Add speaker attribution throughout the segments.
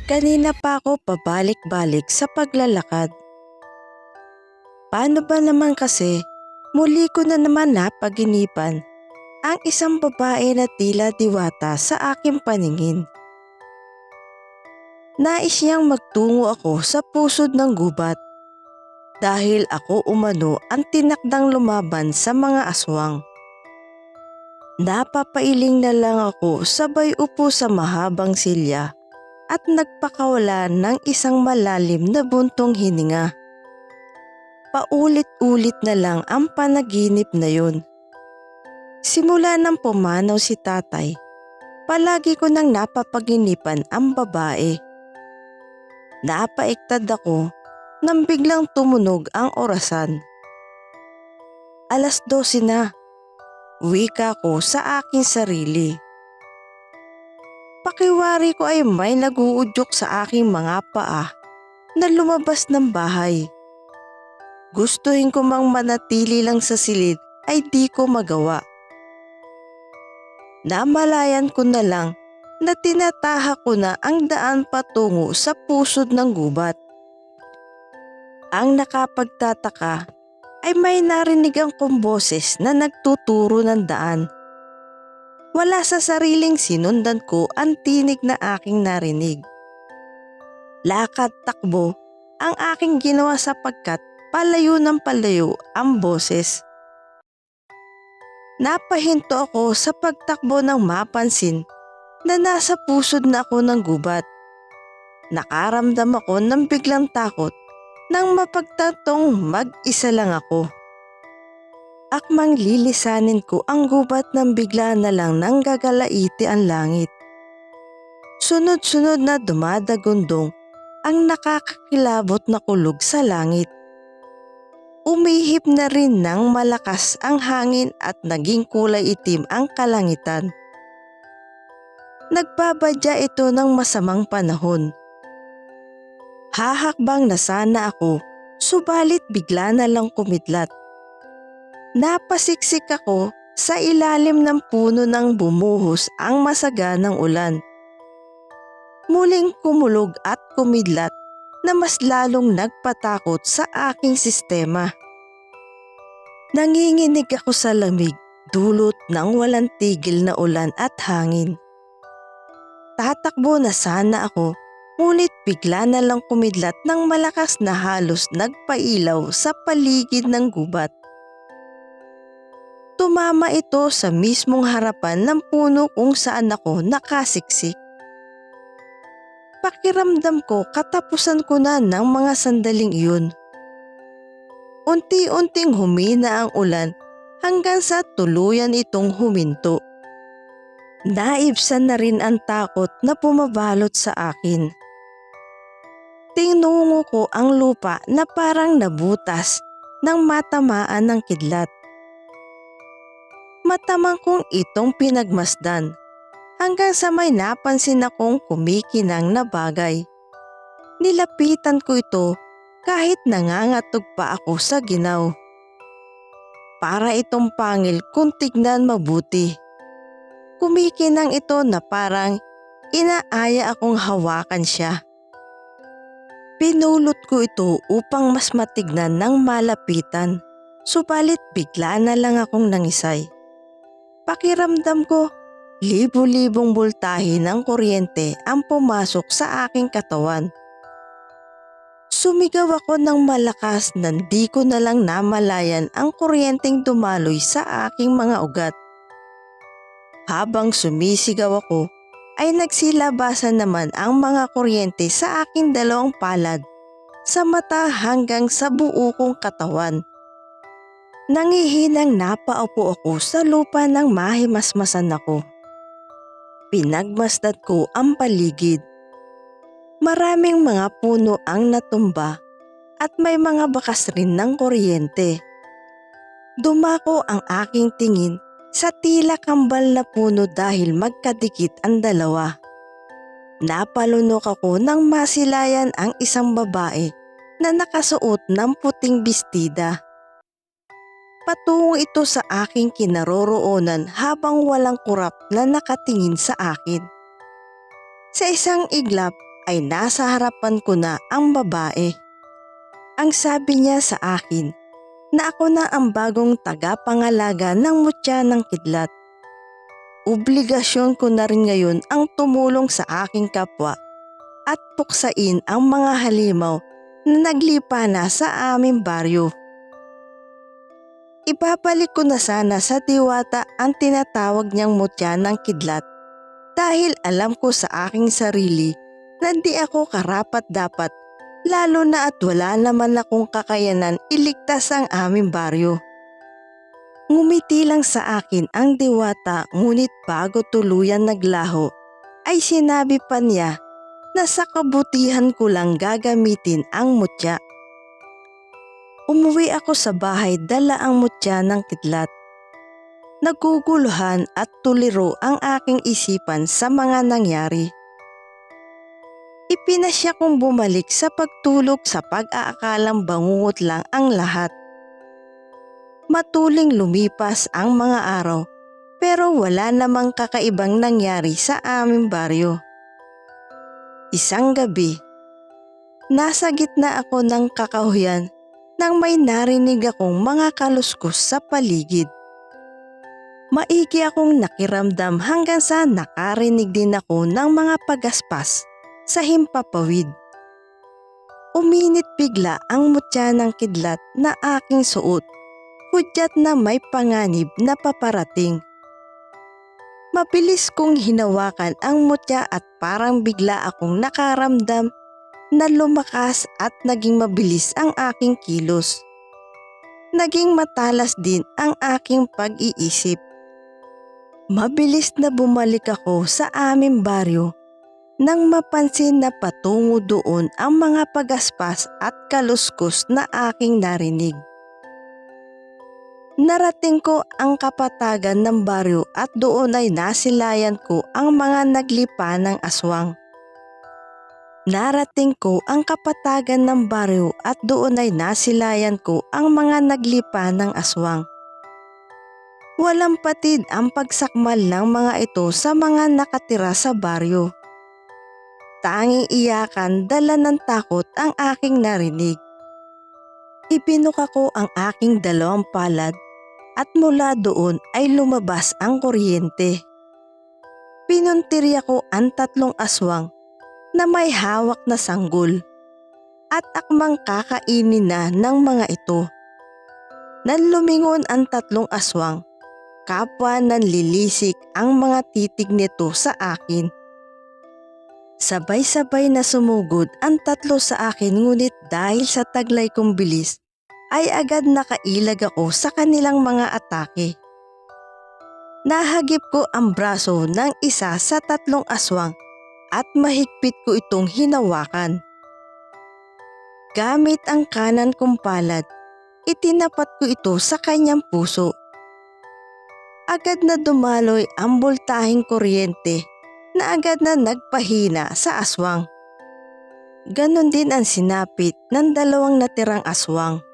Speaker 1: Kanina pa ako pabalik-balik sa paglalakad. Paano ba naman kasi muli ko na naman napaginipan ang isang babae na tila diwata sa aking paningin. Nais niyang magtungo ako sa pusod ng gubat dahil ako umano ang tinakdang lumaban sa mga aswang. Napapailing na lang ako sabay upo sa mahabang silya at nagpakawala ng isang malalim na buntong hininga. Paulit-ulit na lang ang panaginip na yun. Simula nang pumanaw si tatay, palagi ko nang napapaginipan ang babae. Napaiktad ako nang biglang tumunog ang orasan. 12:00 na, wika ko sa aking sarili. Pakiwari ko ay may naguudyok sa aking mga paa na lumabas ng bahay. Gustuhin ko mang manatili lang sa silid ay di ko magawa. Namalayan ko na lang na tinatahak ko na ang daan patungo sa pusod ng gubat. Ang nakapagtataka ay may narinig akong boses na nagtuturo ng daan. Wala sa sariling sinundan ko ang tinig na aking narinig. Lakad takbo ang aking ginawa sapagkat palayo ng palayo ang boses. Napahinto ako sa pagtakbo nang mapansin na nasa pusod na ako ng gubat. Nakaramdam ako ng biglang takot nang mapagtatong mag-isa lang ako. Akmang lilisanin ko ang gubat nang bigla na lang nanggagalaiti ang langit. Sunod-sunod na dumadagundong ang nakakakilabot na kulog sa langit. Umihip na rin ng malakas ang hangin at naging kulay itim ang kalangitan. Nagbabadya ito ng masamang panahon. Hahakbang na sana ako, subalit bigla na lang kumidlat. Napasiksik ako sa ilalim ng puno nang bumuhos ang masaganang ulan. Muling kumulog at kumidlat na mas lalong nagpatakot sa aking sistema. Nanginginig ako sa lamig dulot ng walang tigil na ulan at hangin. Tatakbo na sana ako, ngunit bigla na lang kumidlat ng malakas na halos nagpailaw sa paligid ng gubat. Tumama ito sa mismong harapan ng puno kung saan ako nakasiksik. Pakiramdam ko katapusan ko na ng mga sandaling iyon. Unti-unting humina ang ulan hanggang sa tuluyan itong huminto. Naibsan na rin ang takot na pumabalot sa akin. Tinungo ko ang lupa na parang nabutas nang matamaan ng kidlat. Matamang kong itong pinagmasdan hanggang sa may napansin akong kumikinang na bagay. Nilapitan ko ito kahit nangangatog pa ako sa ginaw. Para itong pangil kung tignan mabuti. Kumikinang ito na parang inaaya akong hawakan siya. Pinulot ko ito upang mas matignan ng malapitan, subalit bigla na lang akong nangisay. Pakiramdam ko, libo-libong boltahe ng kuryente ang pumasok sa aking katawan. Sumigaw ako ng malakas na di ko na lang namalayan ang kuryenteng dumaloy sa aking mga ugat. Habang sumisigaw ako, ay nagsilabasan naman ang mga kuryente sa aking dalawang palad, sa mata hanggang sa buo kong katawan. Nangihinang napaupo ako sa lupa nang mahimasmasan ako. Pinagmasdan ko ang paligid. Maraming mga puno ang natumba at may mga bakas rin ng kuryente. Dumako ang aking tingin sa tila kambal na puno dahil magkadikit ang dalawa. Napalunok ako nang masilayan ang isang babae na nakasuot ng puting bestida. Patungo ito sa aking kinaroroonan habang walang kurap na nakatingin sa akin. Sa isang iglap ay nasa harapan ko na ang babae. Ang sabi niya sa akin na ako na ang bagong tagapangalaga ng mutya ng kidlat. Obligasyon ko na rin ngayon ang tumulong sa aking kapwa at puksain ang mga halimaw na naglipa na sa aming baryo. Ibabalik ko na sana sa Diwata ang tinatawag niyang mutya ng kidlat dahil alam ko sa aking sarili na di ako karapat-dapat, lalo na at wala naman akong kakayanan iligtas ang aming baryo. Ngumiti lang sa akin ang Diwata, ngunit bago tuluyan naglaho ay sinabi pa niya na sa kabutihan ko lang gagamitin ang mutya. Umuwi ako sa bahay, dala ang mutya ng kidlat. Naguguluhan at tuliro ang aking isipan sa mga nangyari. Ipinasya kong bumalik sa pagtulog sa pag-aakalang bangungot lang ang lahat. Matuling lumipas ang mga araw pero wala namang kakaibang nangyari sa aming baryo. Isang gabi, nasa gitna ako ng kakahuyan nang may narinig akong mga kaluskos sa paligid. Maigi akong nakiramdam hanggang sa nakarinig din ako ng mga pagaspas sa himpapawid. Uminit bigla ang mutya ng kidlat na aking suot, hudyat na may panganib na paparating. Mabilis kong hinawakan ang mutya at parang bigla akong nakaramdam na lumakas at naging mabilis ang aking kilos. Naging matalas din ang aking pag-iisip. Mabilis na bumalik ako sa aming baryo nang mapansin na patungo doon ang mga pagaspas at kaluskos na aking narinig. Narating ko ang kapatagan ng baryo at doon ay nasilayan ko ang mga naglipa ng aswang. Narating ko ang kapatagan ng baryo at doon ay nasilayan ko ang mga naglipa ng aswang. Walang patid ang pagsakmal ng mga ito sa mga nakatira sa baryo. Tanging iyakan, dala ng takot ang aking narinig. Ibinuka ko ang aking dalawang palad at mula doon ay lumabas ang kuryente. Pinuntirya ko ang 3 aswang na may hawak na sanggol at akmang kakainin na ng mga ito. Nang lumingon ang 3 aswang, kapwa nanlilisik ang mga titig nito sa akin. Sabay-sabay na sumugod ang 3 sa akin, ngunit dahil sa taglay kong bilis ay agad nakailag ako sa kanilang mga atake. Nahagip ko ang braso ng isa sa 3 aswang at mahigpit ko itong hinawakan. Gamit ang kanan kong palad, itinapat ko ito sa kanyang puso. Agad na dumaloy ang boltaheng kuryente na agad na nagpahina sa aswang. Ganon din ang sinapit ng 2 natirang aswang.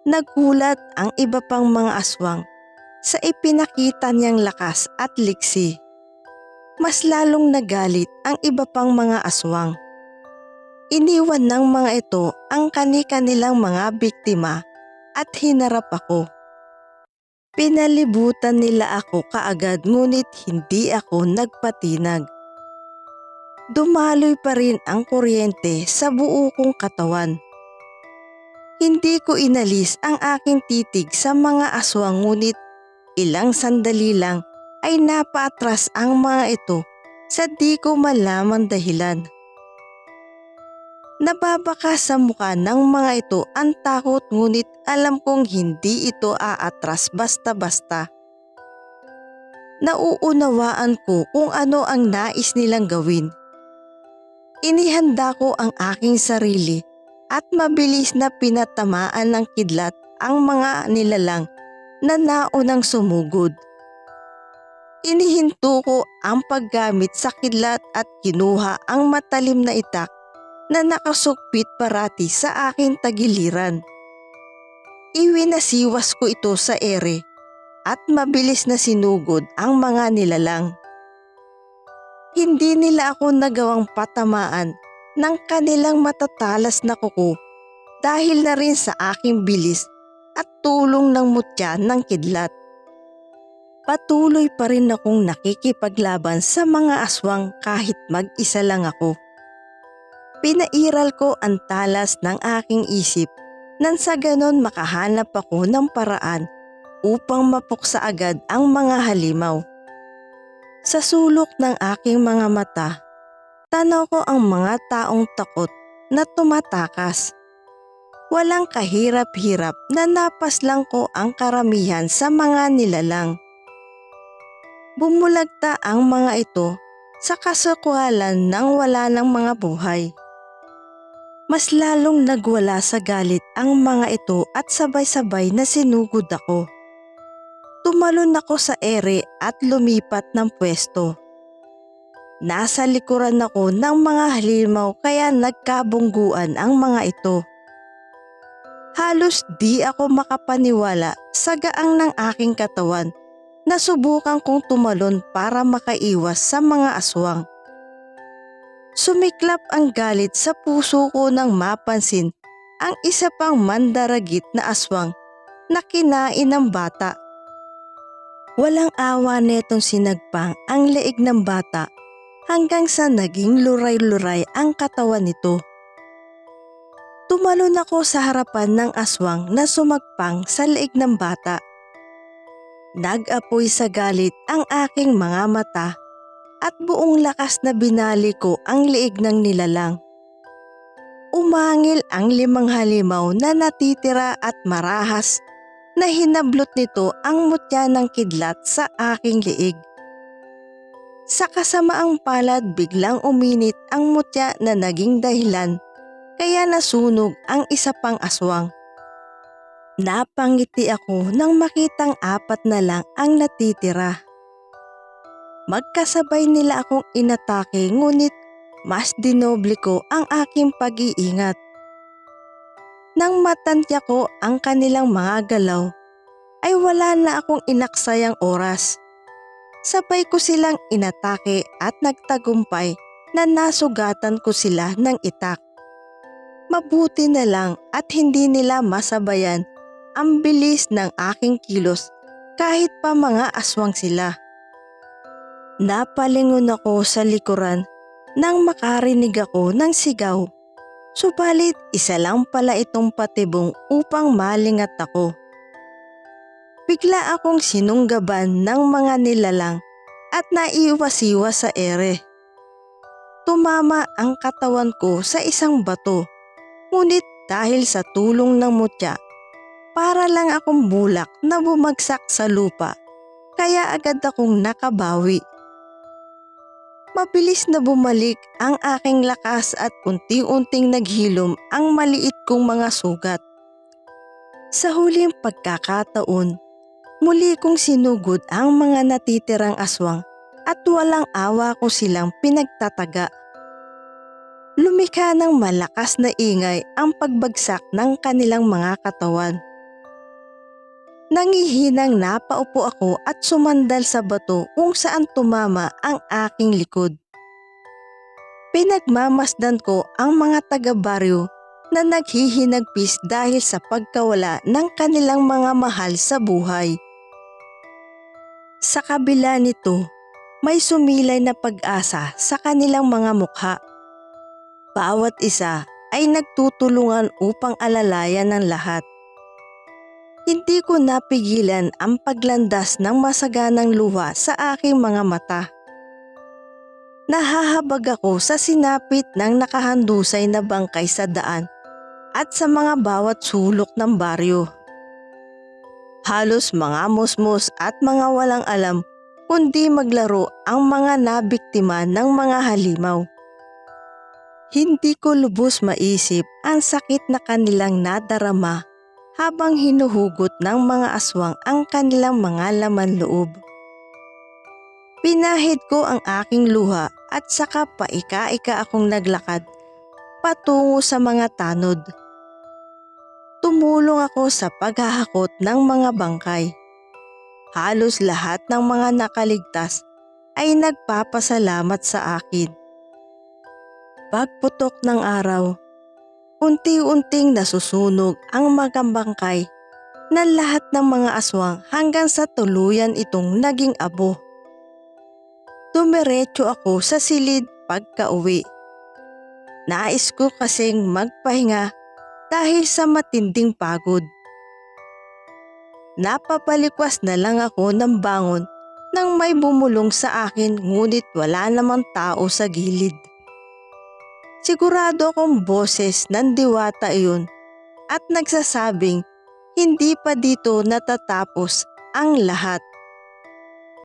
Speaker 1: Nagulat ang iba pang mga aswang sa ipinakita niyang lakas at liksi. Mas lalong nagalit ang iba pang mga aswang. Iniwan ng mga ito ang kani-kanilang mga biktima at hinarap ako. Pinalibutan nila ako kaagad, ngunit hindi ako nagpatinag. Dumaloy pa rin ang kuryente sa buo kong katawan. Hindi ko inalis ang aking titig sa mga aswang, ngunit ilang sandali lang ay napaatras ang mga ito sa di ko malamang dahilan. Nababaka sa mukha ng mga ito ang takot, ngunit alam kong hindi ito aatras basta-basta. Nauunawaan ko kung ano ang nais nilang gawin. Inihanda ko ang aking sarili at mabilis na pinatamaan ng kidlat ang mga nilalang na naunang sumugod. Inihinto ko ang paggamit sa kidlat at kinuha ang matalim na itak na nakasukpit parati sa aking tagiliran. Iwinasiwas ko ito sa ere at mabilis na sinugod ang mga nilalang. Hindi nila ako nagawang patamaan ng kanilang matatalas na kuko dahil na rin sa aking bilis at tulong ng mutya ng kidlat. Patuloy pa rin akong nakikipaglaban sa mga aswang kahit mag-isa lang ako. Pinairal ko ang talas ng aking isip nang sa ganon makahanap ako ng paraan upang mapuksa agad ang mga halimaw. Sa sulok ng aking mga mata, tanaw ko ang mga taong takot na tumatakas. Walang kahirap-hirap na napaslang ko ang karamihan sa mga nilalang. Bumulagta ang mga ito sa kasukwalan nang wala ng mga buhay. Mas lalong nagwala sa galit ang mga ito at sabay-sabay na sinugod ako. Tumalon ako sa ere at lumipat ng pwesto. Nasa likuran ako ng mga halimaw kaya nagkabungguan ang mga ito. Halos di ako makapaniwala sa gaang ng aking katawan. Nasubukan kong tumalon para makaiwas sa mga aswang. Sumiklap ang galit sa puso ko nang mapansin ang isa pang mandaragit na aswang na kinain ng bata. Walang awa netong sinagpang ang leeg ng bata hanggang sa naging luray-luray ang katawan nito. Tumalon ako sa harapan ng aswang na sumagpang sa leeg ng bata. Nag-apoy sa galit ang aking mga mata at buong lakas na binali ko ang leeg ng nilalang. Umangil ang 5 halimaw na natitira at marahas na hinablot nito ang mutya ng kidlat sa aking leeg. Sa kasamaang palad biglang uminit ang mutya na naging dahilan kaya nasunog ang isa pang aswang. Napangiti ako nang makitang 4 na lang ang natitira. Magkasabay nila akong inatake ngunit mas dinoble ko ang aking pag-iingat. Nang matantya ko ang kanilang mga galaw, ay wala na akong inaksayang oras. Sabay ko silang inatake at nagtagumpay na nasugatan ko sila ng itak. Mabuti na lang at hindi nila masabayan ang bilis ng aking kilos kahit pa mga aswang sila. Napalingon ako sa likuran nang makarinig ako ng sigaw. Subalit isa lang pala itong patibong upang malingat ako. Bigla akong sinunggaban ng mga nilalang at naiwas-iwas sa ere. Tumama ang katawan ko sa isang bato, ngunit dahil sa tulong ng mutya, para lang akong bulak na bumagsak sa lupa, kaya agad akong nakabawi. Mabilis na bumalik ang aking lakas at unti-unting naghilom ang maliit kong mga sugat. Sa huling pagkakataon, muli kong sinugod ang mga natitirang aswang at walang awa ko silang pinagtataga. Lumikha ng malakas na ingay ang pagbagsak ng kanilang mga katawan. Nangihinang napaupo ako at sumandal sa bato kung saan tumama ang aking likod. Pinagmamasdan ko ang mga taga-baryo na naghihinagpis dahil sa pagkawala ng kanilang mga mahal sa buhay. Sa kabila nito, may sumilay na pag-asa sa kanilang mga mukha. Bawat isa ay nagtutulungan upang alalayan ng lahat. Hindi ko napigilan ang paglandas ng masaganang luha sa aking mga mata. Nahahabag ako sa sinapit ng nakahandusay na bangkay sa daan at sa mga bawat sulok ng baryo. Halos mga musmos at mga walang alam kundi maglaro ang mga nabiktima ng mga halimaw. Hindi ko lubos maisip ang sakit na kanilang nadarama habang hinuhugot ng mga aswang ang kanilang mga laman loob. Pinahid ko ang aking luha at saka paika-ika akong naglakad patungo sa mga tanod. Tumulong ako sa paghahakot ng mga bangkay. Halos lahat ng mga nakaligtas ay nagpapasalamat sa akin. Pagputok ng araw, unti-unting nasusunog ang mga bangkay ng lahat ng mga aswang hanggang sa tuluyan itong naging abo. Dumiretso ako sa silid pagka-uwi. Nais ko kasing magpahinga dahil sa matinding pagod. Napapalikwas na lang ako ng bangon nang may bumulong sa akin ngunit wala namang tao sa gilid. Sigurado akong boses ng diwata iyon at nagsasabing hindi pa dito natatapos ang lahat.